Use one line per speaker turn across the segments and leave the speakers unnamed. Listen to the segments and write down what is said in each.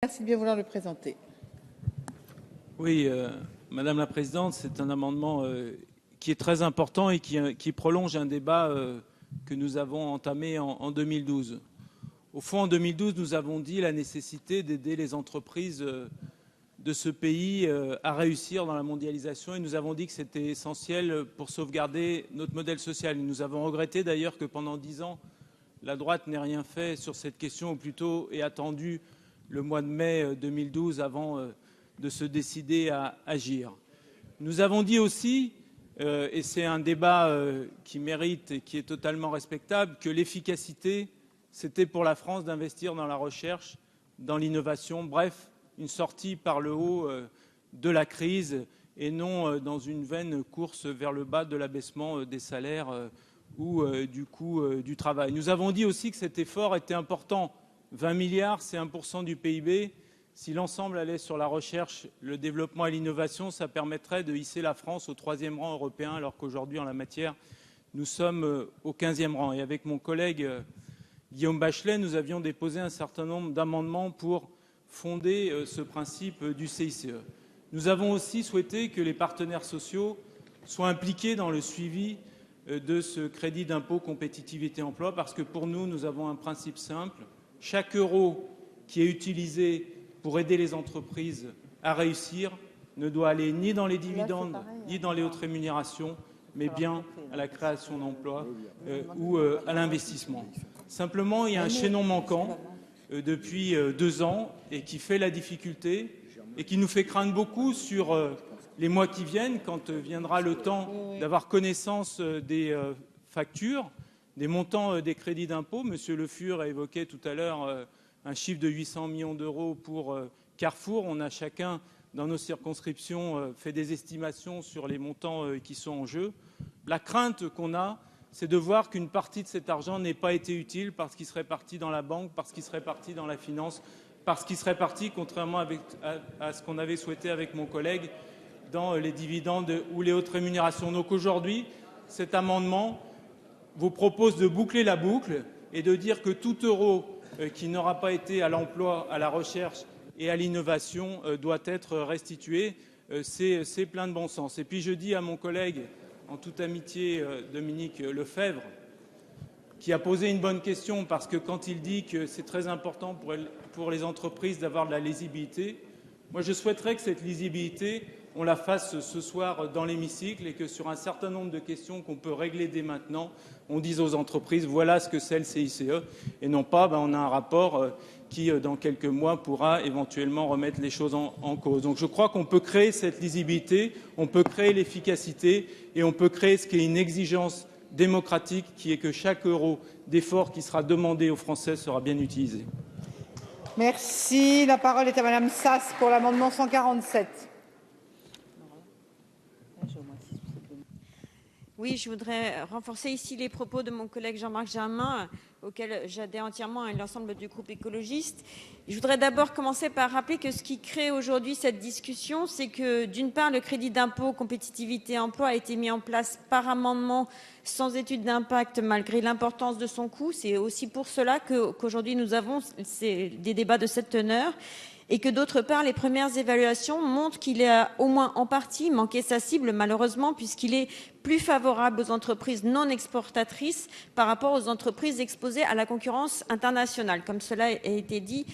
Merci de bien vouloir le présenter.
Oui, Madame la Présidente, c'est un amendement qui est très important et qui prolonge un débat que nous avons entamé en 2012. Au fond, en 2012, nous avons dit la nécessité d'aider les entreprises de ce pays à réussir dans la mondialisation et nous avons dit que c'était essentiel pour sauvegarder notre modèle social. Nous avons regretté d'ailleurs que pendant 10 ans, la droite n'ait rien fait sur cette question, ou plutôt ait attendu le mois de mai 2012 avant de se décider à agir. Nous avons dit aussi, et c'est un débat qui mérite et qui est totalement respectable, que l'efficacité, c'était pour la France d'investir dans la recherche, dans l'innovation, bref, une sortie par le haut de la crise et non dans une vaine course vers le bas de l'abaissement des salaires ou du coût du travail. Nous avons dit aussi que cet effort était important. 20 milliards, c'est 1% du PIB. Si l'ensemble allait sur la recherche, le développement et l'innovation, ça permettrait de hisser la France au 3e rang européen, alors qu'aujourd'hui, en la matière, nous sommes au 15e rang. Et avec mon collègue Guillaume Bachelet, nous avions déposé un certain nombre d'amendements pour fonder ce principe du CICE. Nous avons aussi souhaité que les partenaires sociaux soient impliqués dans le suivi de ce crédit d'impôt compétitivité emploi, parce que pour nous, nous avons un principe simple. Chaque euro qui est utilisé pour aider les entreprises à réussir ne doit aller ni dans les dividendes, ni dans les hautes rémunérations, mais bien à la création d'emplois ou à l'investissement. Simplement, il y a un chaînon manquant depuis 2 ans et qui fait la difficulté et qui nous fait craindre beaucoup sur les mois qui viennent, quand viendra le temps d'avoir connaissance des factures, des montants des crédits d'impôt. Monsieur Le Fur a évoqué tout à l'heure un chiffre de 800 millions d'euros pour Carrefour. On a chacun, dans nos circonscriptions, fait des estimations sur les montants qui sont en jeu. La crainte qu'on a, c'est de voir qu'une partie de cet argent n'ait pas été utile parce qu'il serait parti dans la banque, parce qu'il serait parti dans la finance, parce qu'il serait parti, contrairement à ce qu'on avait souhaité avec mon collègue, dans les dividendes ou les hautes rémunérations. Donc aujourd'hui, cet amendement vous propose de boucler la boucle et de dire que tout euro qui n'aura pas été à l'emploi, à la recherche et à l'innovation doit être restitué. C'est plein de bon sens. Et puis je dis à mon collègue, en toute amitié, Dominique Lefebvre, qui a posé une bonne question, parce que quand il dit que c'est très important pour les entreprises d'avoir de la lisibilité, moi je souhaiterais que cette lisibilité, on la fasse ce soir dans l'hémicycle et que sur un certain nombre de questions qu'on peut régler dès maintenant, on dise aux entreprises voilà ce que c'est le CICE et non pas on a un rapport qui dans quelques mois pourra éventuellement remettre les choses en cause. Donc je crois qu'on peut créer cette lisibilité, on peut créer l'efficacité et on peut créer ce qui est une exigence démocratique qui est que chaque euro d'effort qui sera demandé aux Français sera bien utilisé.
Merci. La parole est à Madame Sass pour l'amendement 147.
Oui, je voudrais renforcer ici les propos de mon collègue Jean-Marc Germain, auquel j'adhère entièrement et l'ensemble du groupe écologiste. Je voudrais d'abord commencer par rappeler que ce qui crée aujourd'hui cette discussion, c'est que d'une part, le crédit d'impôt compétitivité emploi a été mis en place par amendement sans étude d'impact malgré l'importance de son coût. C'est aussi pour cela qu'aujourd'hui nous avons des débats de cette teneur. Et que d'autre part, les premières évaluations montrent qu'il a au moins en partie manqué sa cible, malheureusement, puisqu'il est plus favorable aux entreprises non exportatrices par rapport aux entreprises exposées à la concurrence internationale, comme cela a été dit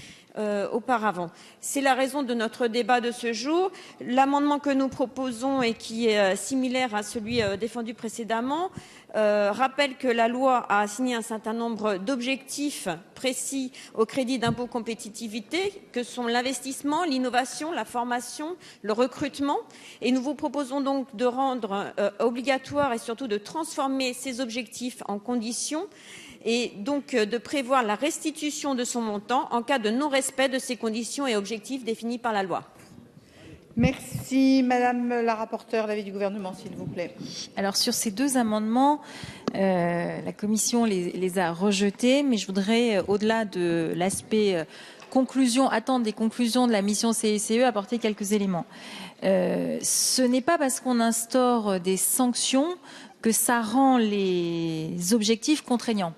auparavant. C'est la raison de notre débat de ce jour. L'amendement que nous proposons et qui est similaire à celui défendu précédemment rappelle que la loi a assigné un certain nombre d'objectifs précis au crédit d'impôt compétitivité, que sont l'investissement, l'innovation, la formation, le recrutement. Et nous vous proposons donc de rendre obligatoire et surtout de transformer ces objectifs en conditions et donc de prévoir la restitution de son montant en cas de non-respect de ces conditions et objectifs définis par la loi.
Merci. Madame la rapporteure, l'avis du Gouvernement, s'il vous plaît.
Alors sur ces 2 amendements, la Commission les a rejetés, mais je voudrais, au-delà de l'aspect conclusion, attendre des conclusions de la mission CICE, apporter quelques éléments. Ce n'est pas parce qu'on instaure des sanctions que ça rend les objectifs contraignants.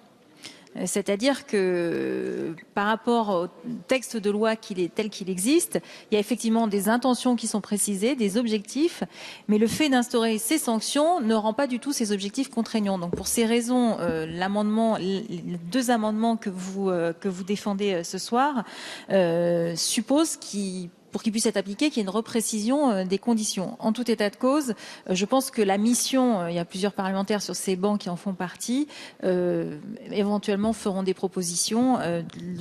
C'est-à-dire que par rapport au texte de loi tel qu'il existe, il y a effectivement des intentions qui sont précisées, des objectifs, mais le fait d'instaurer ces sanctions ne rend pas du tout ces objectifs contraignants. Donc pour ces raisons, les deux amendements que vous défendez ce soir supposent pour qu'il puisse être appliqué, qu'il y ait une reprécision des conditions. En tout état de cause, je pense que la mission, il y a plusieurs parlementaires sur ces bancs qui en font partie, éventuellement feront des propositions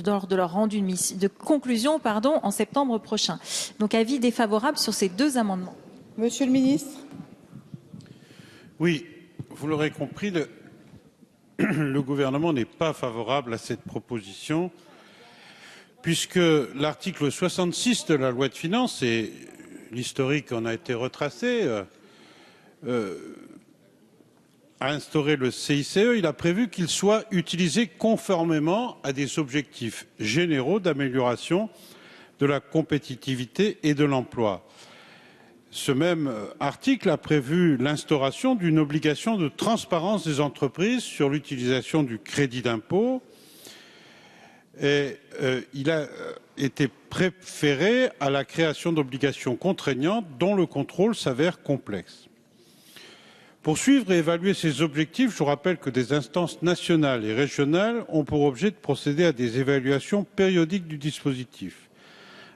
lors de leur rendu de conclusion en septembre prochain. Donc avis défavorable sur ces deux amendements.
Monsieur le ministre.
Oui, vous l'aurez compris, le gouvernement n'est pas favorable à cette proposition, puisque l'article 66 de la loi de finances, et l'historique en a été retracé, a instauré le CICE, il a prévu qu'il soit utilisé conformément à des objectifs généraux d'amélioration de la compétitivité et de l'emploi. Ce même article a prévu l'instauration d'une obligation de transparence des entreprises sur l'utilisation du crédit d'impôt. Et il a été préféré à la création d'obligations contraignantes dont le contrôle s'avère complexe. Pour suivre et évaluer ces objectifs, je vous rappelle que des instances nationales et régionales ont pour objet de procéder à des évaluations périodiques du dispositif.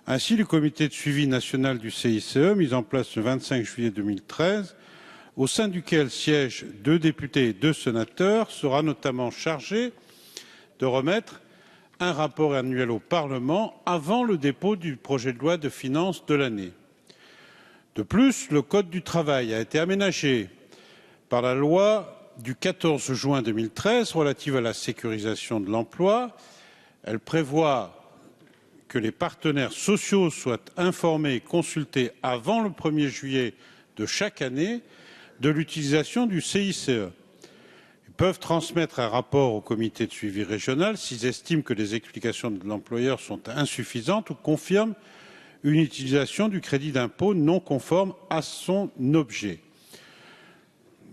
Ainsi, le comité de suivi national du CICE, mis en place le 25 juillet 2013, au sein duquel siègent 2 députés et 2 sénateurs, sera notamment chargé de remettre un rapport annuel au Parlement avant le dépôt du projet de loi de finances de l'année. De plus, le Code du travail a été aménagé par la loi du 14 juin 2013 relative à la sécurisation de l'emploi. Elle prévoit que les partenaires sociaux soient informés et consultés avant le 1er juillet de chaque année de l'utilisation du CICE. Peuvent transmettre un rapport au comité de suivi régional s'ils estiment que les explications de l'employeur sont insuffisantes ou confirment une utilisation du crédit d'impôt non conforme à son objet.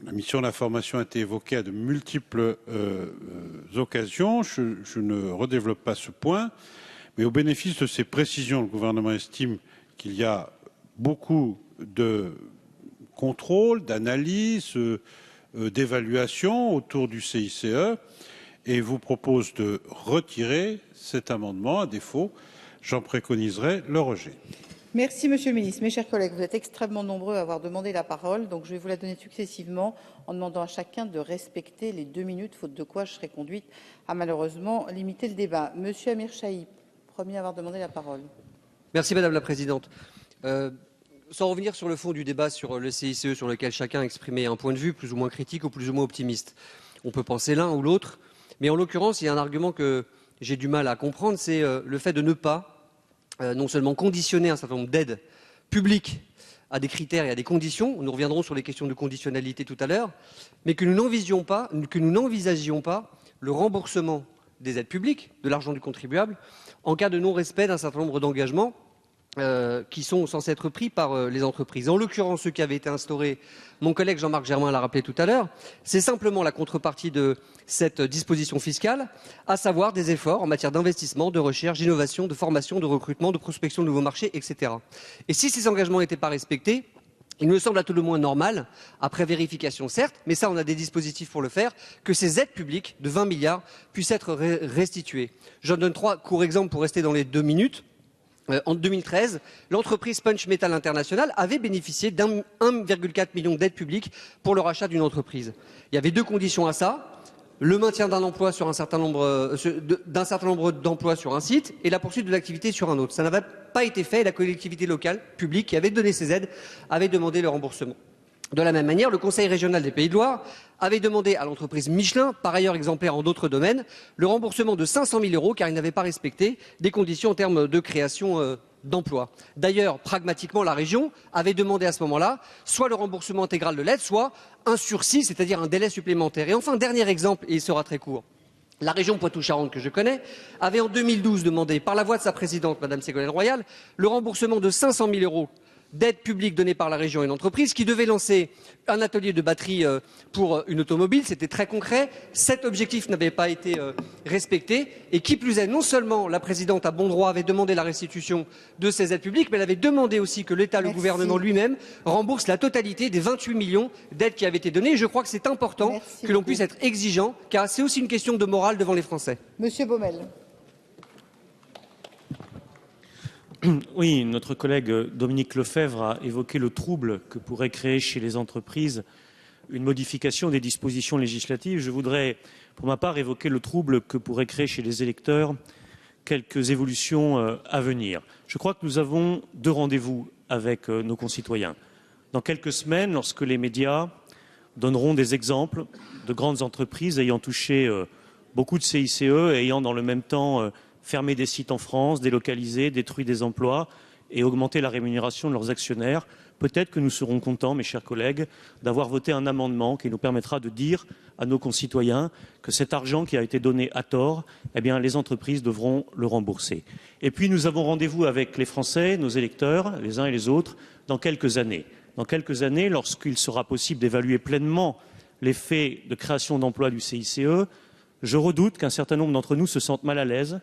La mission d'information a été évoquée à de multiples occasions. Je ne redéveloppe pas ce point, mais au bénéfice de ces précisions, le gouvernement estime qu'il y a beaucoup de contrôle, d'analyse, d'évaluation autour du CICE et vous propose de retirer cet amendement. À défaut, j'en préconiserai le rejet.
Merci, Monsieur le ministre. Mes chers collègues, vous êtes extrêmement nombreux à avoir demandé la parole, donc je vais vous la donner successivement en demandant à chacun de respecter les 2 minutes, faute de quoi je serai conduite à malheureusement limiter le débat. Monsieur Amir Chahi, premier à avoir demandé la parole.
Merci Madame la Présidente. Sans revenir sur le fond du débat sur le CICE, sur lequel chacun a exprimé un point de vue plus ou moins critique ou plus ou moins optimiste, on peut penser l'un ou l'autre, mais en l'occurrence, il y a un argument que j'ai du mal à comprendre, c'est le fait de ne pas non seulement conditionner un certain nombre d'aides publiques à des critères et à des conditions, nous reviendrons sur les questions de conditionnalité tout à l'heure, mais que nous n'envisagions pas le remboursement des aides publiques, de l'argent du contribuable, en cas de non-respect d'un certain nombre d'engagements qui sont censés être pris par les entreprises. En l'occurrence, ce qui avait été instauré, mon collègue Jean-Marc Germain l'a rappelé tout à l'heure, c'est simplement la contrepartie de cette disposition fiscale, à savoir des efforts en matière d'investissement, de recherche, d'innovation, de formation, de recrutement, de prospection de nouveaux marchés, etc. Et si ces engagements n'étaient pas respectés, il me semble à tout le moins normal, après vérification certes, mais ça on a des dispositifs pour le faire, que ces aides publiques de 20 milliards puissent être restituées. Je donne 3 courts exemples pour rester dans les 2 minutes. En 2013, l'entreprise Punch Metal International avait bénéficié d'1,4 million d'aides publiques pour le rachat d'une entreprise. Il y avait 2 conditions à ça. Le maintien d'un emploi sur un certain nombre d'emplois sur un site et la poursuite de l'activité sur un autre. Ça n'avait pas été fait et la collectivité locale publique qui avait donné ces aides avait demandé le remboursement. De la même manière, le Conseil régional des Pays de Loire avait demandé à l'entreprise Michelin, par ailleurs exemplaire en d'autres domaines, le remboursement de 500 000 € car il n'avait pas respecté des conditions en termes de création d'emplois. D'ailleurs, pragmatiquement, la région avait demandé à ce moment-là soit le remboursement intégral de l'aide, soit un sursis, c'est-à-dire un délai supplémentaire. Et enfin, dernier exemple, et il sera très court. La région Poitou-Charentes, que je connais, avait en 2012 demandé, par la voix de sa présidente, Madame Ségolène Royal, le remboursement de 500 000 € d'aides publiques données par la région à une entreprise qui devait lancer un atelier de batterie pour une automobile. C'était très concret. Cet objectif n'avait pas été respecté. Et qui plus est, non seulement la présidente à bon droit avait demandé la restitution de ces aides publiques, mais elle avait demandé aussi que l'État, le gouvernement lui-même, rembourse la totalité des 28 millions d'aides qui avaient été données. Et je crois que c'est important que l'on puisse être exigeant, car c'est aussi une question de morale devant les Français.
Monsieur Baumel.
Oui, notre collègue Dominique Lefebvre a évoqué le trouble que pourrait créer chez les entreprises une modification des dispositions législatives. Je voudrais, pour ma part, évoquer le trouble que pourrait créer chez les électeurs quelques évolutions à venir. Je crois que nous avons deux rendez-vous avec nos concitoyens. Dans quelques semaines, lorsque les médias donneront des exemples de grandes entreprises ayant touché beaucoup de CICE et ayant dans le même temps fermer des sites en France, délocaliser, détruire des emplois et augmenter la rémunération de leurs actionnaires. Peut-être que nous serons contents, mes chers collègues, d'avoir voté un amendement qui nous permettra de dire à nos concitoyens que cet argent qui a été donné à tort, eh bien, les entreprises devront le rembourser. Et puis, nous avons rendez-vous avec les Français, nos électeurs, les uns et les autres, dans quelques années. Dans quelques années, lorsqu'il sera possible d'évaluer pleinement l'effet de création d'emplois du CICE, je redoute qu'un certain nombre d'entre nous se sentent mal à l'aise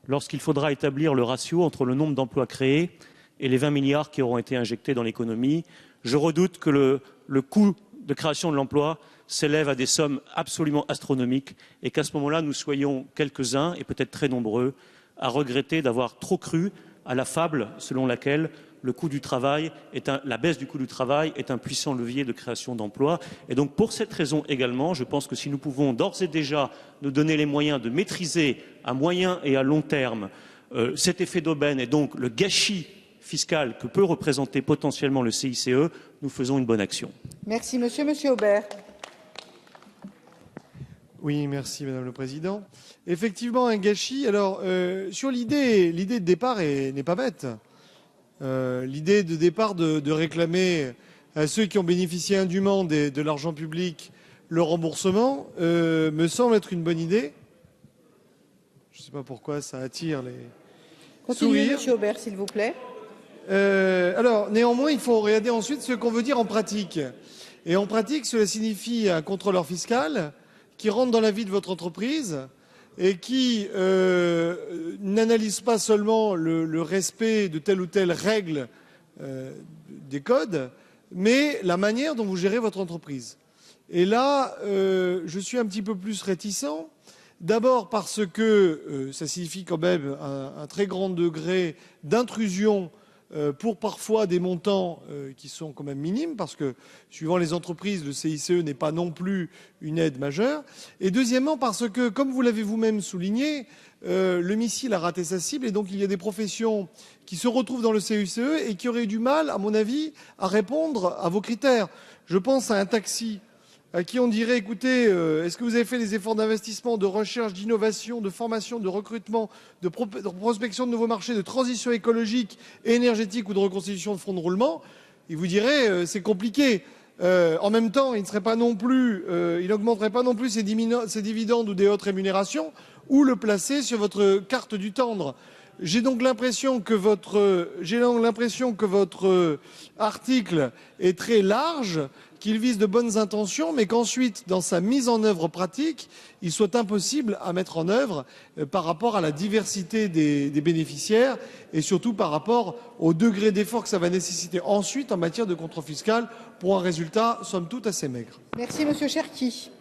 lorsqu'il faudra établir le ratio entre le nombre d'emplois créés et les 20 milliards qui auront été injectés dans l'économie. Je redoute que le coût de création de l'emploi s'élève à des sommes absolument astronomiques et qu'à ce moment-là, nous soyons quelques-uns, et peut-être très nombreux, à regretter d'avoir trop cru à la fable selon laquelle la baisse du coût du travail est un puissant levier de création d'emplois. Et donc, pour cette raison également, je pense que si nous pouvons d'ores et déjà nous donner les moyens de maîtriser à moyen et à long terme cet effet d'aubaine et donc le gâchis fiscal que peut représenter potentiellement le CICE, nous faisons une bonne action.
Merci, monsieur Aubert.
Oui, merci Madame le Président. Effectivement, un gâchis. Alors, sur l'idée de départ n'est pas bête. L'idée de départ de réclamer à ceux qui ont bénéficié indûment de l'argent public le remboursement me semble être une bonne idée. Je ne sais pas pourquoi ça attire les
Continuez,
sourires.
monsieur Aubert, s'il vous plaît.
Alors, néanmoins, il faut regarder ensuite ce qu'on veut dire en pratique. Et en pratique, cela signifie un contrôleur fiscal qui rentre dans la vie de votre entreprise et qui n'analyse pas seulement le respect de telle ou telle règle des codes, mais la manière dont vous gérez votre entreprise. Et là, je suis un petit peu plus réticent, d'abord parce que ça signifie quand même un très grand degré d'intrusion pour parfois des montants qui sont quand même minimes, parce que suivant les entreprises, le CICE n'est pas non plus une aide majeure. Et deuxièmement, parce que, comme vous l'avez vous-même souligné, le missile a raté sa cible, et donc il y a des professions qui se retrouvent dans le CICE et qui auraient du mal, à mon avis, à répondre à vos critères. Je pense à un taxi à qui on dirait, écoutez, est-ce que vous avez fait des efforts d'investissement, de recherche, d'innovation, de formation, de recrutement, de prospection de nouveaux marchés, de transition écologique et énergétique ou de reconstitution de fonds de roulement? Il vous dirait, c'est compliqué. En même temps, il n'augmenterait pas non plus ses dividendes ou des hautes rémunérations, ou le placer sur votre carte du tendre. J'ai donc l'impression que votre article est très large, qu'il vise de bonnes intentions, mais qu'ensuite, dans sa mise en œuvre pratique, il soit impossible à mettre en œuvre par rapport à la diversité des bénéficiaires et surtout par rapport au degré d'effort que ça va nécessiter ensuite en matière de contrôle fiscal pour un résultat, somme toute, assez maigre.
Merci, monsieur Cherki.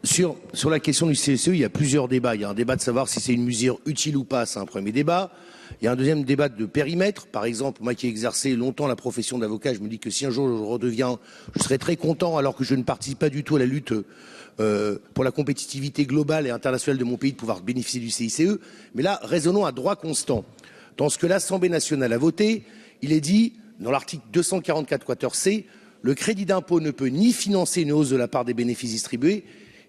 Sur la question du CICE, il y a plusieurs débats. Il y a un débat de savoir si c'est une mesure utile ou pas, c'est un premier débat. Il y a un deuxième débat de périmètre. Par exemple, moi qui ai exercé longtemps la profession d'avocat, je me dis que si un jour je redeviens, je serais très content, alors que je ne participe pas du tout à la lutte pour la compétitivité globale et internationale de mon pays, de pouvoir bénéficier du CICE. Mais là, raisonnons à droit constant. Dans ce que l'Assemblée nationale a voté, il est dit, dans l'article 244 quater C, le crédit d'impôt ne peut ni financer une hausse de la part des bénéfices distribués,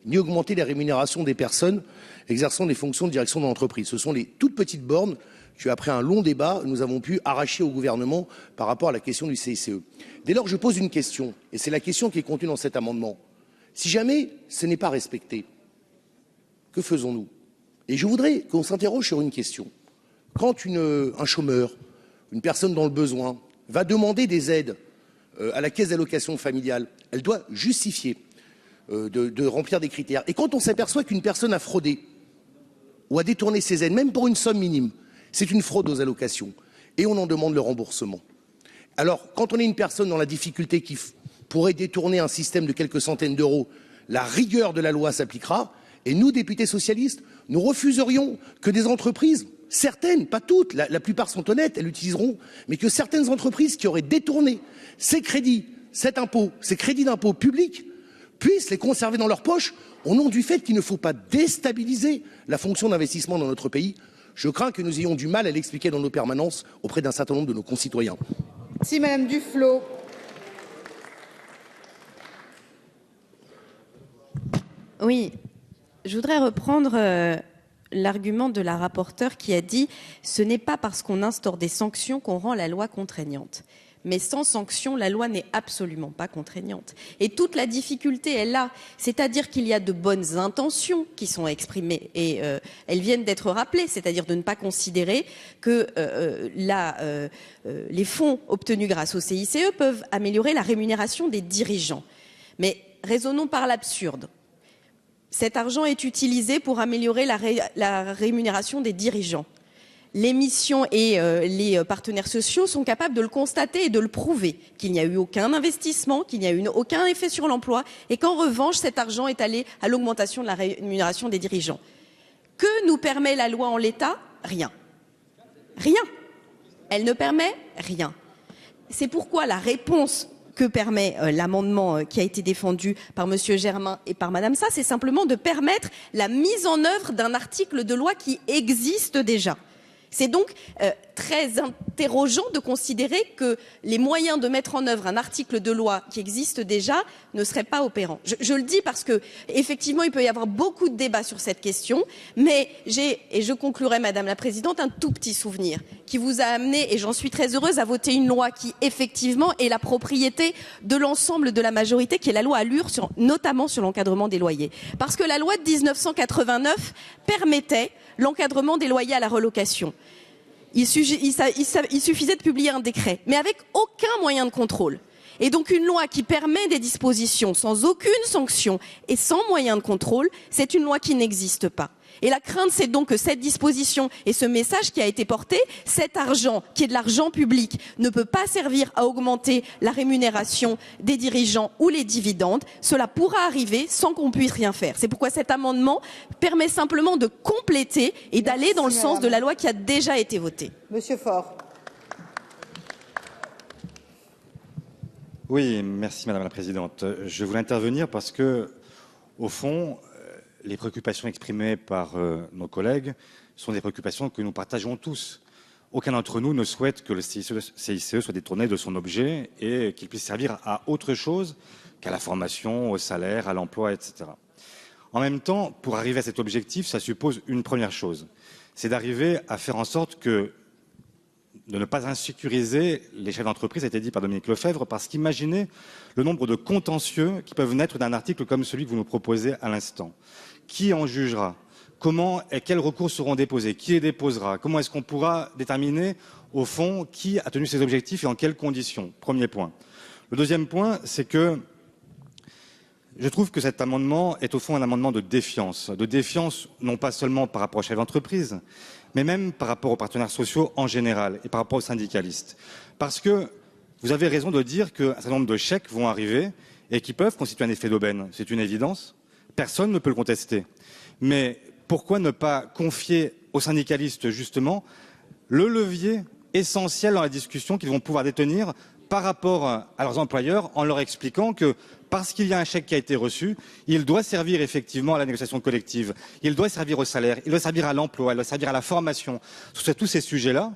ni augmenter les rémunérations des personnes exerçant des fonctions de direction d'entreprise. Ce sont les toutes petites bornes que, après un long débat, nous avons pu arracher au gouvernement par rapport à la question du CICE. Dès lors, je pose une question, et c'est la question qui est contenue dans cet amendement. Si jamais ce n'est pas respecté, que faisons-nous? Et je voudrais qu'on s'interroge sur une question. Quand un chômeur, une personne dans le besoin, va demander des aides à la caisse d'allocation familiale, elle doit justifier de remplir des critères. Et quand on s'aperçoit qu'une personne a fraudé ou a détourné ses aides, même pour une somme minime, c'est une fraude aux allocations. Et on en demande le remboursement. Alors, quand on est une personne dans la difficulté qui pourrait détourner un système de quelques centaines d'euros, la rigueur de la loi s'appliquera. Et nous, députés socialistes, nous refuserions que des entreprises, certaines, pas toutes, la plupart sont honnêtes, elles l'utiliseront, mais que certaines entreprises qui auraient détourné ces crédits, cet impôt, ces crédits d'impôt publics, puissent les conserver dans leur poche au nom du fait qu'il ne faut pas déstabiliser la fonction d'investissement dans notre pays. Je crains que nous ayons du mal à l'expliquer dans nos permanences auprès d'un certain nombre de nos concitoyens.
Merci Madame Duflot.
Oui, je voudrais reprendre l'argument de la rapporteure qui a dit « ce n'est pas parce qu'on instaure des sanctions qu'on rend la loi contraignante ». Mais sans sanction, la loi n'est absolument pas contraignante. Et toute la difficulté est là. C'est-à-dire qu'il y a de bonnes intentions qui sont exprimées et elles viennent d'être rappelées. C'est-à-dire de ne pas considérer que les fonds obtenus grâce au CICE peuvent améliorer la rémunération des dirigeants. Mais raisonnons par l'absurde. Cet argent est utilisé pour améliorer la rémunération des dirigeants. Les missions et les partenaires sociaux sont capables de le constater et de le prouver, qu'il n'y a eu aucun investissement, qu'il n'y a eu aucun effet sur l'emploi et qu'en revanche, cet argent est allé à l'augmentation de la rémunération des dirigeants. Que nous permet la loi en l'état? Rien. Rien. Elle ne permet rien. C'est pourquoi la réponse que permet l'amendement qui a été défendu par Monsieur Germain et par Madame Sa, c'est simplement de permettre la mise en œuvre d'un article de loi qui existe déjà. C'est donc très interrogeant de considérer que les moyens de mettre en œuvre un article de loi qui existe déjà ne seraient pas opérants. Je le dis parce que effectivement il peut y avoir beaucoup de débats sur cette question, mais et je conclurai Madame la Présidente, un tout petit souvenir qui vous a amené, et j'en suis très heureuse, à voter une loi qui effectivement est la propriété de l'ensemble de la majorité, qui est la loi Allure, notamment sur l'encadrement des loyers. Parce que la loi de 1989 permettait l'encadrement des loyers à la relocation. Il suffisait de publier un décret, mais avec aucun moyen de contrôle. Et donc une loi qui permet des dispositions sans aucune sanction et sans moyen de contrôle, c'est une loi qui n'existe pas. Et la crainte, c'est donc que cette disposition et ce message qui a été porté, cet argent, qui est de l'argent public, ne peut pas servir à augmenter la rémunération des dirigeants ou les dividendes. Cela pourra arriver sans qu'on puisse rien faire. C'est pourquoi cet amendement permet simplement de compléter et d'aller dans le sens de la loi qui a déjà été votée.
Monsieur Faure.
Oui, merci Madame la Présidente. Je voulais intervenir parce que, au fond, les préoccupations exprimées par nos collègues sont des préoccupations que nous partageons tous. Aucun d'entre nous ne souhaite que le CICE soit détourné de son objet et qu'il puisse servir à autre chose qu'à la formation, au salaire, à l'emploi, etc. En même temps, pour arriver à cet objectif, ça suppose une première chose, c'est d'arriver à faire en sorte de ne pas insécuriser les chefs d'entreprise, ça a été dit par Dominique Lefebvre, parce qu'imaginez le nombre de contentieux qui peuvent naître d'un article comme celui que vous nous proposez à l'instant. Qui en jugera? Comment et quels recours seront déposés? Qui les déposera? Comment est-ce qu'on pourra déterminer, au fond, qui a tenu ses objectifs et en quelles conditions? Premier point. Le deuxième point, c'est que je trouve que cet amendement est au fond un amendement de défiance non pas seulement par rapport aux chefs d'entreprise, mais même par rapport aux partenaires sociaux en général et par rapport aux syndicalistes. Parce que vous avez raison de dire qu'un certain nombre de chèques vont arriver et qui peuvent constituer un effet d'aubaine. C'est une évidence. Personne ne peut le contester. Mais pourquoi ne pas confier aux syndicalistes, justement, le levier essentiel dans la discussion qu'ils vont pouvoir détenir par rapport à leurs employeurs en leur expliquant que parce qu'il y a un chèque qui a été reçu, il doit servir effectivement à la négociation collective, il doit servir au salaire, il doit servir à l'emploi, il doit servir à la formation. Sur tous ces sujets-là,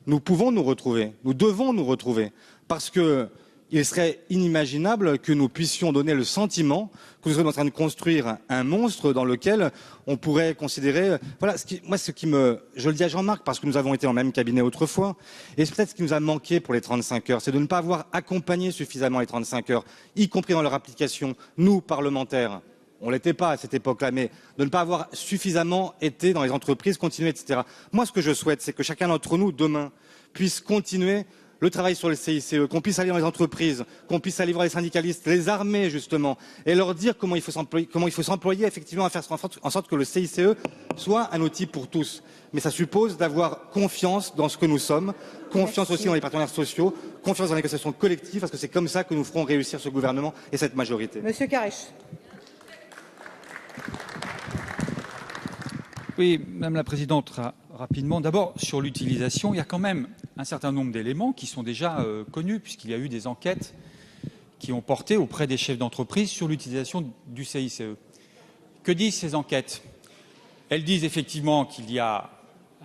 nous pouvons nous retrouver, nous devons nous retrouver, parce que il serait inimaginable que nous puissions donner le sentiment que nous sommes en train de construire un monstre dans lequel on pourrait considérer... Voilà, je le dis à Jean-Marc parce que nous avons été en même cabinet autrefois, et c'est peut-être ce qui nous a manqué pour les 35 heures, c'est de ne pas avoir accompagné suffisamment les 35 heures, y compris dans leur application, nous, parlementaires. On ne l'était pas à cette époque-là, mais de ne pas avoir suffisamment été dans les entreprises, continuer, etc. Moi, ce que je souhaite, c'est que chacun d'entre nous, demain, puisse continuer le travail sur le CICE, qu'on puisse aller dans les entreprises, qu'on puisse aller voir les syndicalistes, les armer justement, et leur dire comment il faut s'employer effectivement à faire en sorte que le CICE soit un outil pour tous. Mais ça suppose d'avoir confiance dans ce que nous sommes, confiance aussi dans les partenaires sociaux, confiance dans les négociations collectives, parce que c'est comme ça que nous ferons réussir ce gouvernement et cette majorité.
Monsieur Carrèche.
Oui, Madame la Présidente, rapidement. D'abord, sur l'utilisation, il y a quand même un certain nombre d'éléments qui sont déjà connus, puisqu'il y a eu des enquêtes qui ont porté auprès des chefs d'entreprise sur l'utilisation du CICE. Que disent ces enquêtes? Elles disent effectivement qu'il y a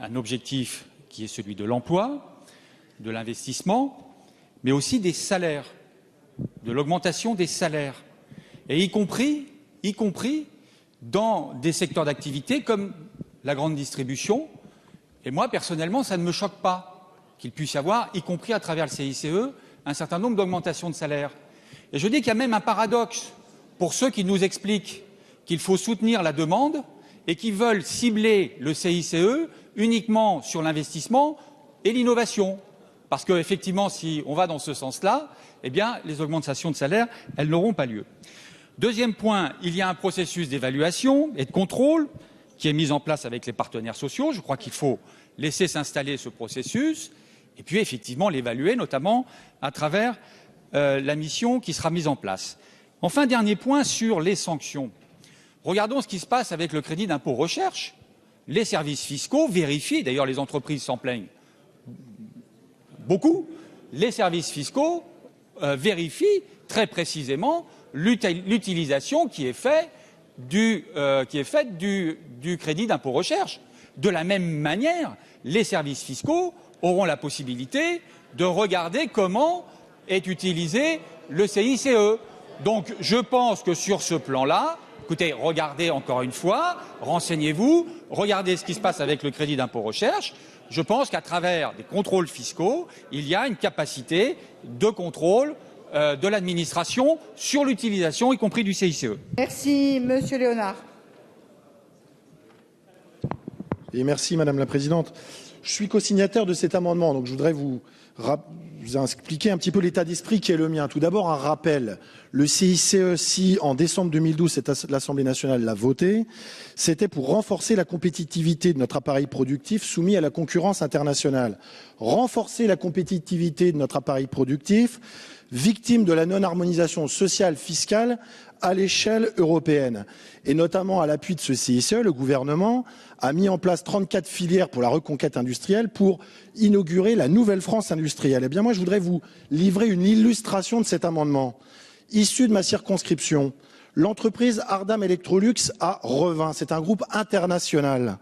un objectif qui est celui de l'emploi, de l'investissement, mais aussi des salaires, de l'augmentation des salaires, et y compris dans des secteurs d'activité comme la grande distribution. Et moi, personnellement, ça ne me choque pas qu'il puisse y avoir, y compris à travers le CICE, un certain nombre d'augmentations de salaires. Et je dis qu'il y a même un paradoxe pour ceux qui nous expliquent qu'il faut soutenir la demande et qui veulent cibler le CICE uniquement sur l'investissement et l'innovation. Parce qu'effectivement, si on va dans ce sens-là, eh bien, les augmentations de salaire, elles n'auront pas lieu. Deuxième point, il y a un processus d'évaluation et de contrôle qui est mis en place avec les partenaires sociaux. Je crois qu'il faut laisser s'installer ce processus et puis effectivement l'évaluer, notamment à travers la mission qui sera mise en place. Enfin, dernier point sur les sanctions. Regardons ce qui se passe avec le crédit d'impôt recherche. Les services fiscaux vérifient, d'ailleurs les entreprises s'en plaignent beaucoup, les services fiscaux vérifient très précisément l'utilisation qui est faite du crédit d'impôt recherche. De la même manière, les services fiscaux auront la possibilité de regarder comment est utilisé le CICE. Donc je pense que sur ce plan-là, écoutez, regardez encore une fois, renseignez-vous, regardez ce qui se passe avec le crédit d'impôt recherche. Je pense qu'à travers des contrôles fiscaux, il y a une capacité de contrôle de l'administration sur l'utilisation, y compris du CICE.
Merci, Monsieur Léonard.
Et merci, Madame la Présidente. Je suis co-signataire de cet amendement, donc je voudrais vous expliquer un petit peu l'état d'esprit qui est le mien. Tout d'abord, un rappel. Le CICE, si en décembre 2012, l'Assemblée nationale l'a voté, c'était pour renforcer la compétitivité de notre appareil productif soumis à la concurrence internationale. Renforcer la compétitivité de notre appareil productif, victime de la non-harmonisation sociale fiscale à l'échelle européenne. Et notamment à l'appui de ce CICE, le gouvernement a mis en place 34 filières pour la reconquête industrielle pour inaugurer la nouvelle France industrielle. Eh bien moi, je voudrais vous livrer une illustration de cet amendement. Issu de ma circonscription, l'entreprise Ardam Electrolux à Revin, c'est un groupe international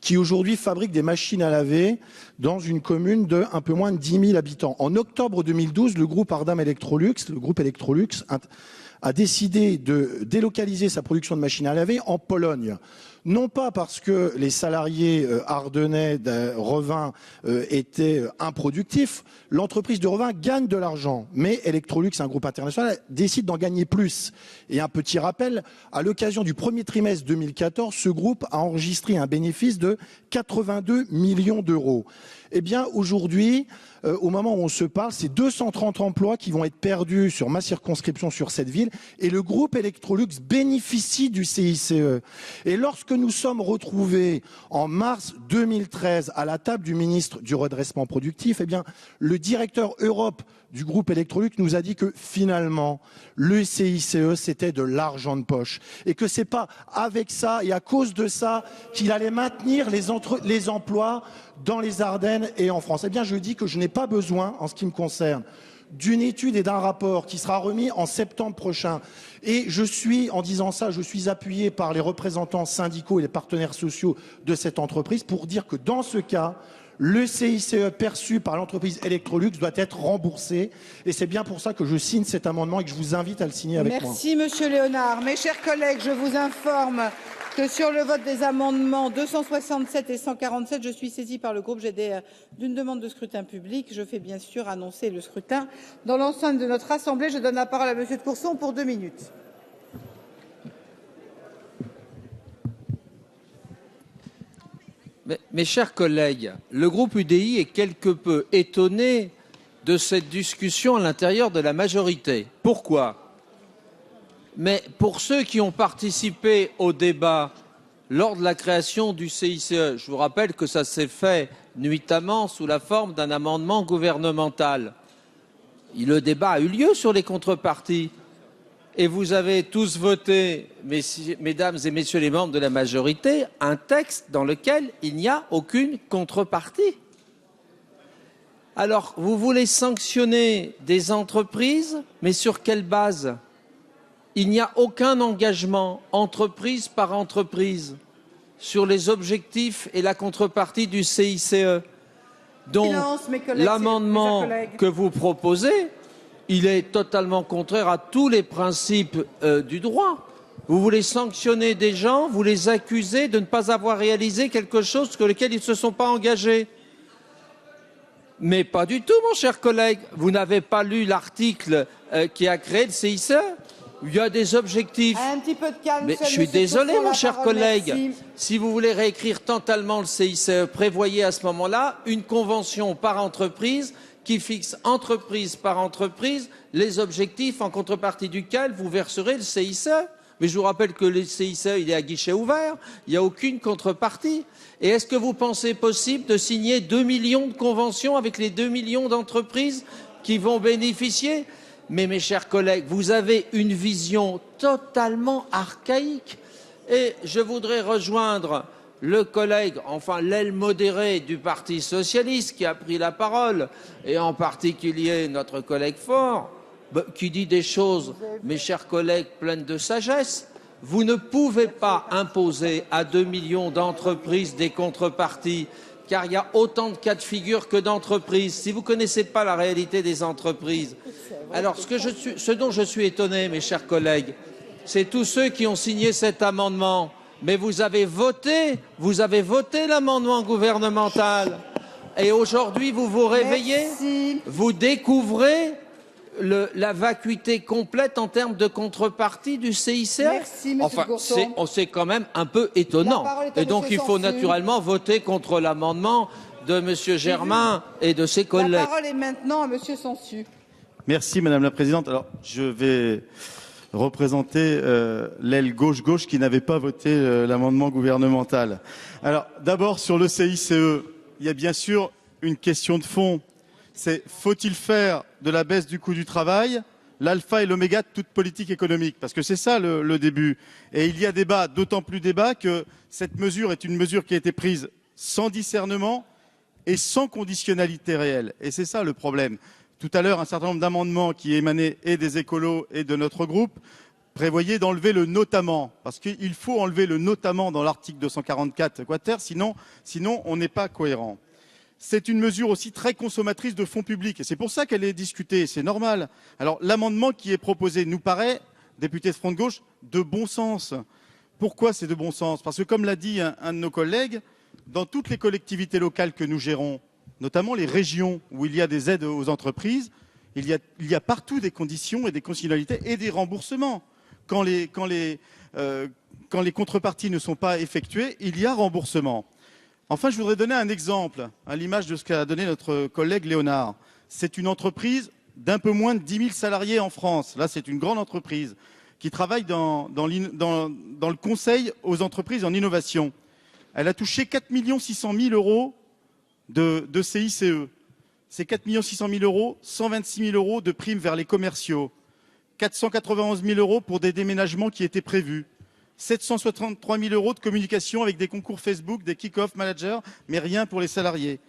qui aujourd'hui fabrique des machines à laver dans une commune de un peu moins de 10 000 habitants. En octobre 2012, le groupe Ardam Electrolux, a décidé de délocaliser sa production de machines à laver en Pologne. Non pas parce que les salariés ardennais de Revin étaient improductifs, l'entreprise de Revin gagne de l'argent, mais Electrolux, un groupe international, décide d'en gagner plus. Et un petit rappel, à l'occasion du premier trimestre 2014, ce groupe a enregistré un bénéfice de 82 millions d'euros. Eh bien, aujourd'hui, au moment où on se parle, c'est 230 emplois qui vont être perdus sur ma circonscription, sur cette ville, et le groupe Electrolux bénéficie du CICE. Et lorsque nous sommes retrouvés en mars 2013 à la table du ministre du redressement productif, eh bien, le directeur Europe du groupe Electrolux nous a dit que finalement, le CICE, c'était de l'argent de poche. Et que c'est pas avec ça et à cause de ça qu'il allait maintenir les emplois dans les Ardennes et en France. Eh bien, je dis que je n'ai pas besoin, en ce qui me concerne, d'une étude et d'un rapport qui sera remis en septembre prochain. Et en disant ça, je suis appuyé par les représentants syndicaux et les partenaires sociaux de cette entreprise pour dire que dans ce cas, le CICE perçu par l'entreprise Electrolux doit être remboursé. Et c'est bien pour ça que je signe cet amendement et que je vous invite à le signer avec moi.
Merci, Monsieur Léonard. Mes chers collègues, je vous informe que sur le vote des amendements 267 et 147, je suis saisie par le groupe GDR d'une demande de scrutin public. Je fais bien sûr annoncer le scrutin dans l'enceinte de notre Assemblée. Je donne la parole à Monsieur de Courson pour 2 minutes.
Mes chers collègues, le groupe UDI est quelque peu étonné de cette discussion à l'intérieur de la majorité. Pourquoi? Mais pour ceux qui ont participé au débat lors de la création du CICE, je vous rappelle que ça s'est fait nuitamment sous la forme d'un amendement gouvernemental. Le débat a eu lieu sur les contreparties. Et vous avez tous voté, mesdames et messieurs les membres de la majorité, un texte dans lequel il n'y a aucune contrepartie. Alors, vous voulez sanctionner des entreprises, mais sur quelle base? Il n'y a aucun engagement, entreprise par entreprise, sur les objectifs et la contrepartie du CICE. Donc, l'amendement que vous proposez, il est totalement contraire à tous les principes du droit. Vous voulez sanctionner des gens, vous les accusez de ne pas avoir réalisé quelque chose sur lequel ils ne se sont pas engagés. Mais pas du tout, mon cher collègue. Vous n'avez pas lu l'article qui a créé le CICE? Il y a des objectifs.
Un petit peu de calme.
Mais je suis désolé, mon cher collègue. Si vous voulez réécrire totalement le CICE, prévoyez à ce moment-là une convention par entreprise qui fixe entreprise par entreprise les objectifs en contrepartie duquel vous verserez le CICE. Mais je vous rappelle que le CICE, il est à guichet ouvert, il n'y a aucune contrepartie. Et est-ce que vous pensez possible de signer 2 millions de conventions avec les 2 millions d'entreprises qui vont bénéficier? Mais mes chers collègues, vous avez une vision totalement archaïque. Et je voudrais rejoindre le collègue, enfin l'aile modérée du Parti socialiste qui a pris la parole, et en particulier notre collègue Faure, qui dit des choses, mes chers collègues, pleines de sagesse. Vous ne pouvez pas imposer à 2 millions d'entreprises des contreparties, car il y a autant de cas de figure que d'entreprises. Si vous ne connaissez pas la réalité des entreprises, alors ce dont je suis étonné, mes chers collègues, c'est tous ceux qui ont signé cet amendement. Mais vous avez voté l'amendement gouvernemental. Et aujourd'hui, vous vous réveillez, vous découvrez la vacuité complète en termes de contrepartie du CICE.
Merci, monsieur Courson.
C'est quand même un peu étonnant. Et donc, il faut naturellement voter contre l'amendement de monsieur Germain et de ses collègues.
La parole est maintenant à monsieur Sansu.
Merci, Madame la Présidente. Alors, je vais représenter l'aile gauche-gauche qui n'avait pas voté l'amendement gouvernemental. Alors, d'abord, sur le CICE, il y a bien sûr une question de fond. C'est faut-il faire de la baisse du coût du travail l'alpha et l'oméga de toute politique économique? Parce que c'est ça le début. Et il y a débat, d'autant plus débat que cette mesure est une mesure qui a été prise sans discernement et sans conditionnalité réelle. Et c'est ça le problème. Tout à l'heure, un certain nombre d'amendements qui émanaient et des écolos et de notre groupe prévoyaient d'enlever le notamment. Parce qu'il faut enlever le notamment dans l'article 244 quater, sinon on n'est pas cohérent. C'est une mesure aussi très consommatrice de fonds publics. Et c'est pour ça qu'elle est discutée, c'est normal. Alors l'amendement qui est proposé nous paraît, député de Front de Gauche, de bon sens. Pourquoi c'est de bon sens? Parce que comme l'a dit un de nos collègues, dans toutes les collectivités locales que nous gérons, notamment les régions où il y a des aides aux entreprises, il y a partout des conditions et des conditionnalités et des remboursements. Quand les contreparties ne sont pas effectuées, il y a remboursement. Enfin, je voudrais donner un exemple, à l'image de ce qu'a donné notre collègue Léonard. C'est une entreprise d'un peu moins de 10 000 salariés en France. Là, c'est une grande entreprise qui travaille dans le conseil aux entreprises en innovation. Elle a touché 4 600 000 euros de CICE. C'est 4 600 000 euros, 126 000 euros de primes vers les commerciaux, 491 000 euros pour des déménagements qui étaient prévus, 763 000 euros de communication avec des concours Facebook, des kick-off managers, mais rien pour les salariés.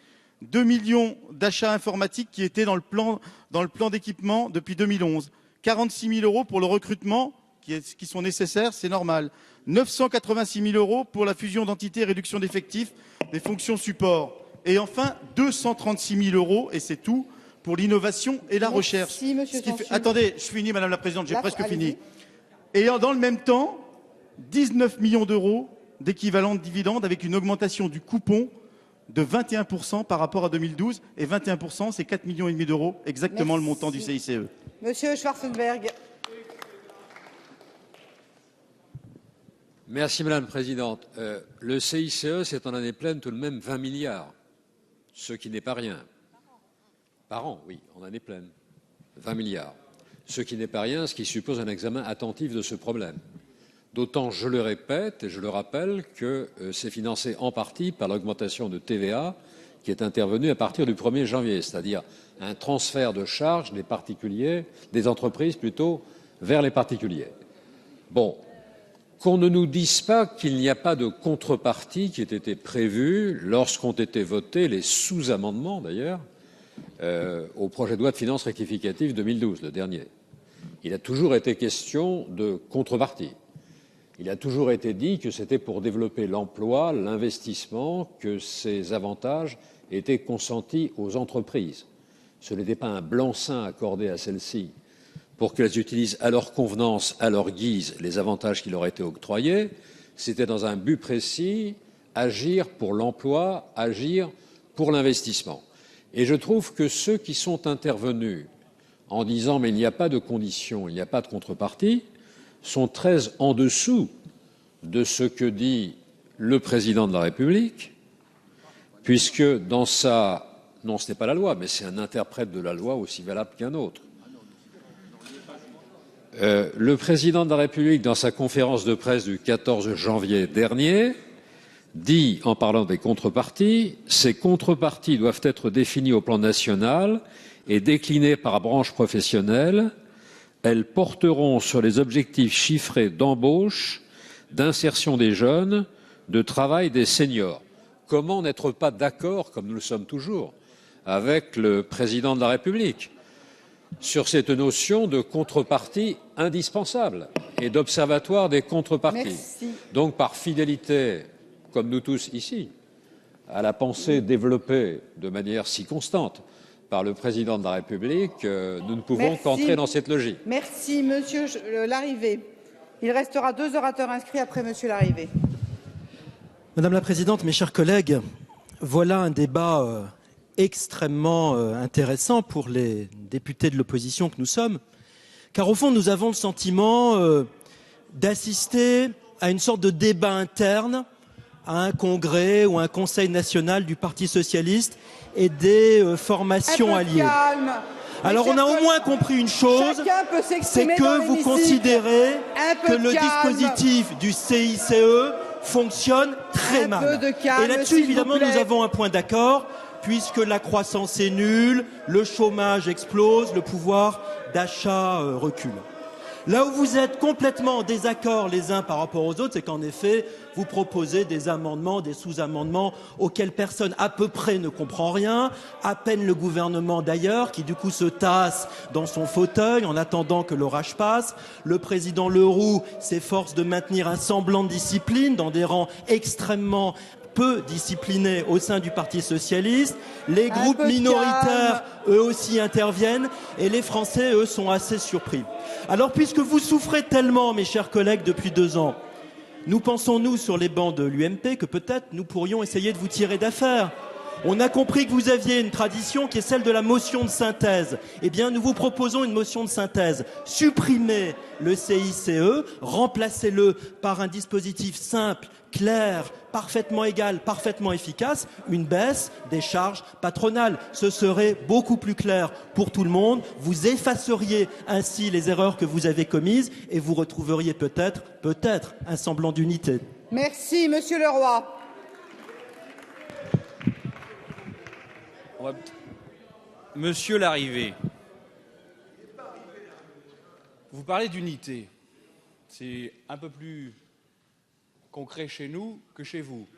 2 millions d'achats informatiques qui étaient dans le plan d'équipement depuis 2011. 46 000 euros pour le recrutement qui sont nécessaires, c'est normal. 986 000 euros pour la fusion d'entités et réduction d'effectifs des fonctions support. Et enfin, 236 000 euros, et c'est tout, pour l'innovation et la recherche.
Monsieur
Attendez, je finis, Madame la Présidente, j'ai presque fini. Et dans le même temps, 19 millions d'euros d'équivalent de dividendes avec une augmentation du coupon de 21% par rapport à 2012. Et 21%, c'est 4,5 millions d'euros, exactement le montant du CICE.
Monsieur Schwarzenberg.
Merci Madame la Présidente. Le CICE, c'est en année pleine tout de même 20 milliards, ce qui n'est pas rien. Par an, oui, en année pleine. 20 milliards. Ce qui n'est pas rien, ce qui suppose un examen attentif de ce problème. D'autant, je le répète et je le rappelle, que c'est financé en partie par l'augmentation de TVA qui est intervenue à partir du 1er janvier, c'est-à-dire un transfert de charges des particuliers, des entreprises plutôt, vers les particuliers. Bon, qu'on ne nous dise pas qu'il n'y a pas de contrepartie qui ait été prévue lorsqu'ont été votés les sous-amendements, d'ailleurs, au projet de loi de finances rectificative 2012, le dernier. Il a toujours été question de contrepartie. Il a toujours été dit que c'était pour développer l'emploi, l'investissement, que ces avantages étaient consentis aux entreprises. Ce n'était pas un blanc-seing accordé à celles-ci pour qu'elles utilisent à leur convenance, à leur guise, les avantages qui leur étaient octroyés. C'était dans un but précis, agir pour l'emploi, agir pour l'investissement. Et je trouve que ceux qui sont intervenus en disant « mais il n'y a pas de conditions, il n'y a pas de contrepartie », sont très en dessous de ce que dit le président de la République, puisque dans sa... Non, ce n'est pas la loi, mais c'est un interprète de la loi aussi valable qu'un autre. Le président de la République, dans sa conférence de presse du 14 janvier dernier, dit, en parlant des contreparties, « Ces contreparties doivent être définies au plan national et déclinées par branche professionnelle. Elles porteront sur les objectifs chiffrés d'embauche, d'insertion des jeunes, de travail des seniors. » Comment n'être pas d'accord, comme nous le sommes toujours, avec le président de la République sur cette notion de contrepartie indispensable et d'observatoire des contreparties.
Merci.
Donc, par fidélité, comme nous tous ici, à la pensée développée de manière si constante par le président de la République, nous ne pouvons qu'entrer dans cette logique.
Merci, Monsieur Larrivé. Il restera 2 orateurs inscrits après Monsieur Larrivé.
Madame la Présidente, mes chers collègues, voilà un débat extrêmement intéressant pour les députés de l'opposition que nous sommes, car au fond, nous avons le sentiment d'assister à une sorte de débat interne à un congrès ou un conseil national du Parti socialiste et des formations alliées.
Calme.
Alors on a au moins compris une chose, c'est que vous considérez que le dispositif du CICE fonctionne très mal. Et là-dessus, évidemment, nous avons un point d'accord, puisque la croissance est nulle, le chômage explose, le pouvoir d'achat recule. Là où vous êtes complètement en désaccord les uns par rapport aux autres, c'est qu'en effet, vous proposez des amendements, des sous-amendements auxquels personne à peu près ne comprend rien, à peine le gouvernement d'ailleurs, qui du coup se tasse dans son fauteuil en attendant que l'orage passe. Le président Leroux s'efforce de maintenir un semblant de discipline dans des rangs extrêmement peu disciplinés au sein du Parti socialiste. Les groupes minoritaires, eux aussi, interviennent et les Français, eux, sont assez surpris. Alors, puisque vous souffrez tellement, mes chers collègues, depuis 2 ans, nous pensons, nous, sur les bancs de l'UMP, que peut-être nous pourrions essayer de vous tirer d'affaire. On a compris que vous aviez une tradition qui est celle de la motion de synthèse. Eh bien, nous vous proposons une motion de synthèse. Supprimez le CICE, remplacez-le par un dispositif simple, clair, parfaitement égal, parfaitement efficace, une baisse des charges patronales. Ce serait beaucoup plus clair pour tout le monde. Vous effaceriez ainsi les erreurs que vous avez commises et vous retrouveriez peut-être un semblant d'unité.
Merci, Monsieur Leroy.
Monsieur Larrivé, vous parlez d'unité. C'est un peu plus concret chez nous que chez vous.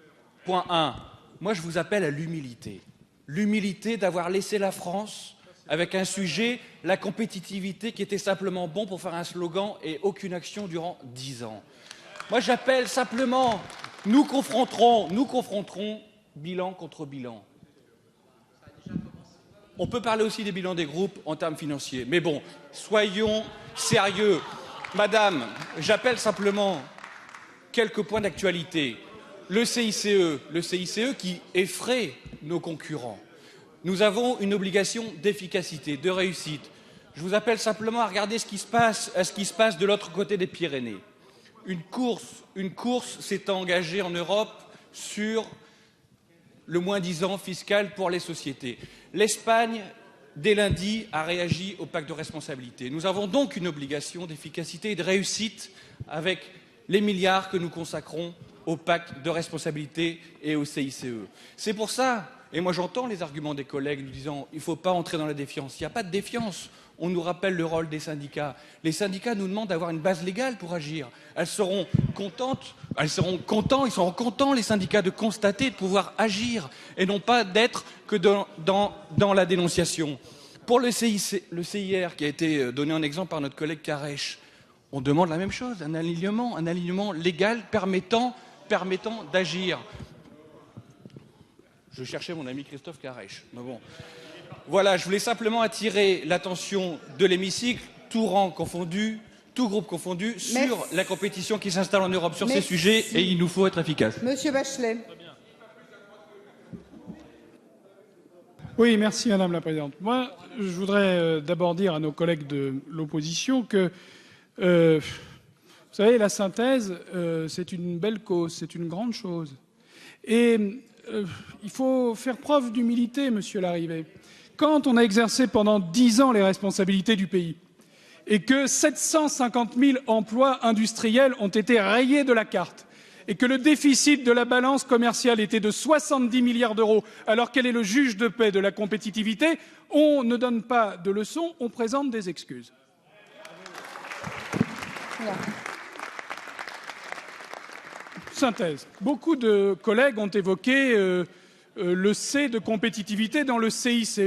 Point 1. Moi, je vous appelle à l'humilité. L'humilité d'avoir laissé la France avec un sujet, la compétitivité, qui était simplement bon pour faire un slogan et aucune action durant 10 ans. Moi, j'appelle simplement, nous confronterons bilan contre bilan. On peut parler aussi des bilans des groupes en termes financiers. Mais bon, soyons sérieux. Madame, j'appelle simplement quelques points d'actualité. Le CICE qui effraie nos concurrents. Nous avons une obligation d'efficacité, de réussite. Je vous appelle simplement à regarder ce qui se passe de l'autre côté des Pyrénées. Une course s'est engagée en Europe sur le moins-disant fiscal pour les sociétés. L'Espagne dès lundi, a réagi au pacte de responsabilité. Nous avons donc une obligation d'efficacité et de réussite avec les milliards que nous consacrons au pacte de responsabilité et au CICE. C'est pour ça, et moi j'entends les arguments des collègues nous disant il ne faut pas entrer dans la défiance. Il n'y a pas de défiance. On nous rappelle le rôle des syndicats. Les syndicats nous demandent d'avoir une base légale pour agir. Ils seront contents, les syndicats, de constater, de pouvoir agir, et non pas d'être que dans la dénonciation. Pour le CIR, qui a été donné en exemple par notre collègue Carèche, on demande la même chose, un alignement légal permettant d'agir. Je cherchais mon ami Christophe Carèche. Mais bon. Voilà, je voulais simplement attirer l'attention de l'hémicycle, tout rang confondu, tout groupe confondu, sur la compétition qui s'installe en Europe sur ces sujets, et il nous faut être efficaces.
Monsieur Bachelet.
Oui, merci Madame la Présidente. Moi, je voudrais d'abord dire à nos collègues de l'opposition que, vous savez, la synthèse, c'est une belle cause, c'est une grande chose. Et il faut faire preuve d'humilité, Monsieur Larrivé. Quand on a exercé pendant 10 ans les responsabilités du pays et que 750 000 emplois industriels ont été rayés de la carte et que le déficit de la balance commerciale était de 70 milliards d'euros alors qu'elle est le juge de paix de la compétitivité, on ne donne pas de leçons, on présente des excuses. Voilà. Synthèse. Beaucoup de collègues ont évoqué le C de compétitivité dans le CICE,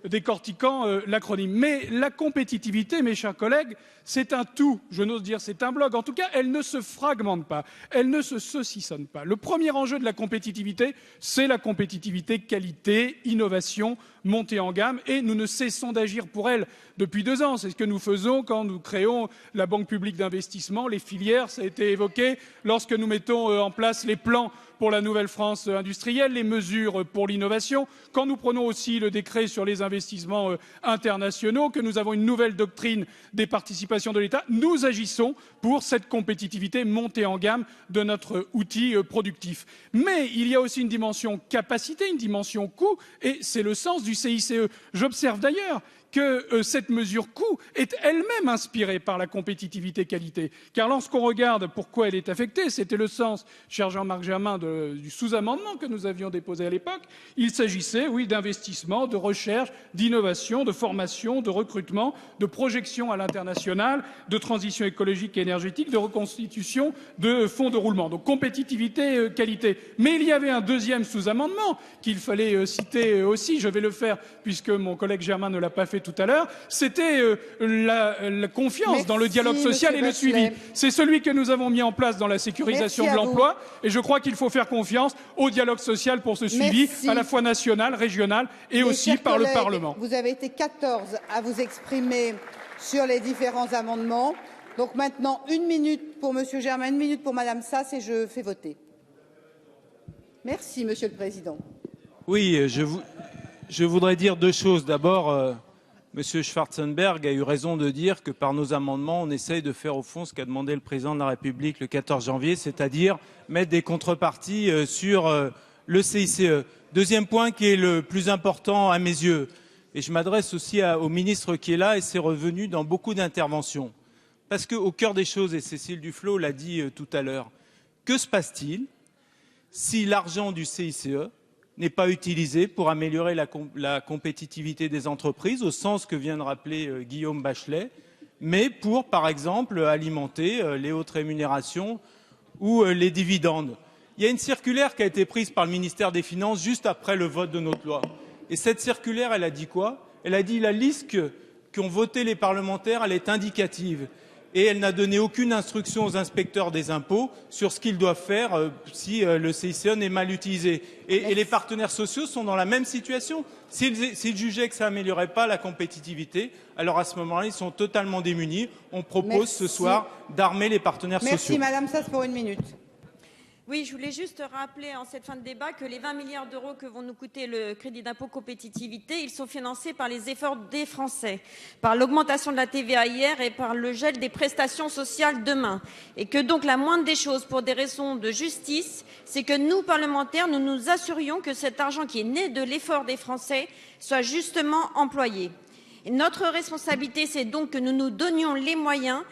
décortiquant l'acronyme. Mais la compétitivité, mes chers collègues, c'est un tout. Je n'ose dire c'est un bloc. En tout cas, elle ne se fragmente pas. Elle ne se saucissonne pas. Le premier enjeu de la compétitivité, c'est la compétitivité qualité, innovation, montée en gamme. Et nous ne cessons d'agir pour elle depuis 2 ans. C'est ce que nous faisons quand nous créons la Banque publique d'investissement, les filières, ça a été évoqué, lorsque nous mettons en place les plans pour la nouvelle France industrielle, les mesures pour l'innovation, quand nous prenons aussi le décret sur les investissements internationaux, que nous avons une nouvelle doctrine des participations de l'État, nous agissons pour cette compétitivité montée en gamme de notre outil productif. Mais il y a aussi une dimension capacité, une dimension coût, et c'est le sens du CICE. J'observe d'ailleurs que cette mesure coût est elle-même inspirée par la compétitivité qualité. Car lorsqu'on regarde pourquoi elle est affectée, c'était le sens, cher Jean-Marc Germain, du sous-amendement que nous avions déposé à l'époque, il s'agissait, oui, d'investissement, de recherche, d'innovation, de formation, de recrutement, de projection à l'international, de transition écologique et énergétique, de reconstitution de fonds de roulement. Donc compétitivité, qualité. Mais il y avait un deuxième sous-amendement qu'il fallait citer aussi, je vais le faire puisque mon collègue Germain ne l'a pas fait tout à l'heure, c'était la confiance dans le dialogue social et le suivi. C'est celui que nous avons mis en place dans la sécurisation de l'emploi et je crois qu'il faut faire confiance au dialogue social pour ce suivi, à la fois national, régional et aussi par le Parlement.
Vous avez été 14 à vous exprimer sur les différents amendements. Donc maintenant, 1 minute pour Monsieur Germain, 1 minute pour Madame Sass et je fais voter. Merci, Monsieur le Président.
Oui, je voudrais dire 2 choses. D'abord, Monsieur Schwarzenberg a eu raison de dire que par nos amendements, on essaye de faire au fond ce qu'a demandé le Président de la République le 14 janvier, c'est-à-dire mettre des contreparties sur le CICE. Deuxième point qui est le plus important à mes yeux, et je m'adresse aussi au ministre qui est là et c'est revenu dans beaucoup d'interventions. Parce qu'au cœur des choses, et Cécile Duflot l'a dit tout à l'heure, que se passe-t-il si l'argent du CICE n'est pas utilisé pour améliorer la compétitivité des entreprises, au sens que vient de rappeler Guillaume Bachelet, mais pour, par exemple, alimenter les hautes rémunérations ou les dividendes. Il y a une circulaire qui a été prise par le ministère des Finances juste après le vote de notre loi. Et cette circulaire, elle a dit quoi? Elle a dit la liste qu'ont voté les parlementaires, elle est indicative. Et elle n'a donné aucune instruction aux inspecteurs des impôts sur ce qu'ils doivent faire si le CICE est mal utilisé. Et les partenaires sociaux sont dans la même situation. S'ils jugeaient que ça n'améliorait pas la compétitivité, alors à ce moment-là, ils sont totalement démunis. On propose ce soir d'armer les partenaires sociaux.
Merci Madame Sass pour 1 minute.
Oui, je voulais juste rappeler en cette fin de débat que les 20 milliards d'euros que vont nous coûter le crédit d'impôt compétitivité, ils sont financés par les efforts des Français, par l'augmentation de la TVA hier et par le gel des prestations sociales demain. Et que donc la moindre des choses, pour des raisons de justice, c'est que nous, parlementaires, nous nous assurions que cet argent qui est né de l'effort des Français soit justement employé. Et notre responsabilité, c'est donc que nous nous donnions les moyens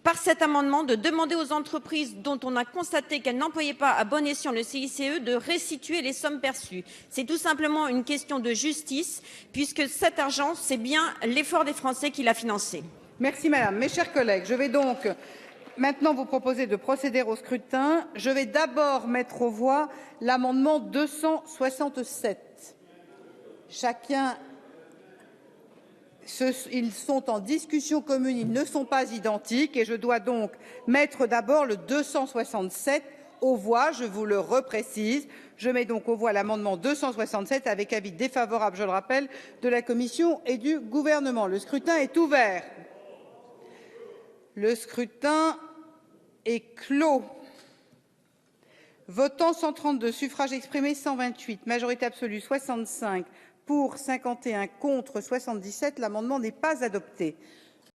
par cet amendement de demander aux entreprises dont on a constaté qu'elles n'employaient pas à bon escient le CICE de restituer les sommes perçues. C'est tout simplement une question de justice, puisque cet argent, c'est bien l'effort des Français qui l'a financé.
Merci madame. Mes chers collègues, je vais donc maintenant vous proposer de procéder au scrutin. Je vais d'abord mettre aux voix l'amendement 267. Chacun... Ils sont en discussion commune, ils ne sont pas identiques et je dois donc mettre d'abord le 267 aux voix, je vous le reprécise. Je mets donc aux voix l'amendement 267 avec avis défavorable, je le rappelle, de la Commission et du Gouvernement. Le scrutin est ouvert. Le scrutin est clos. Votant 132, suffrages exprimés 128, majorité absolue 65, pour 51, contre 77, l'amendement n'est pas adopté.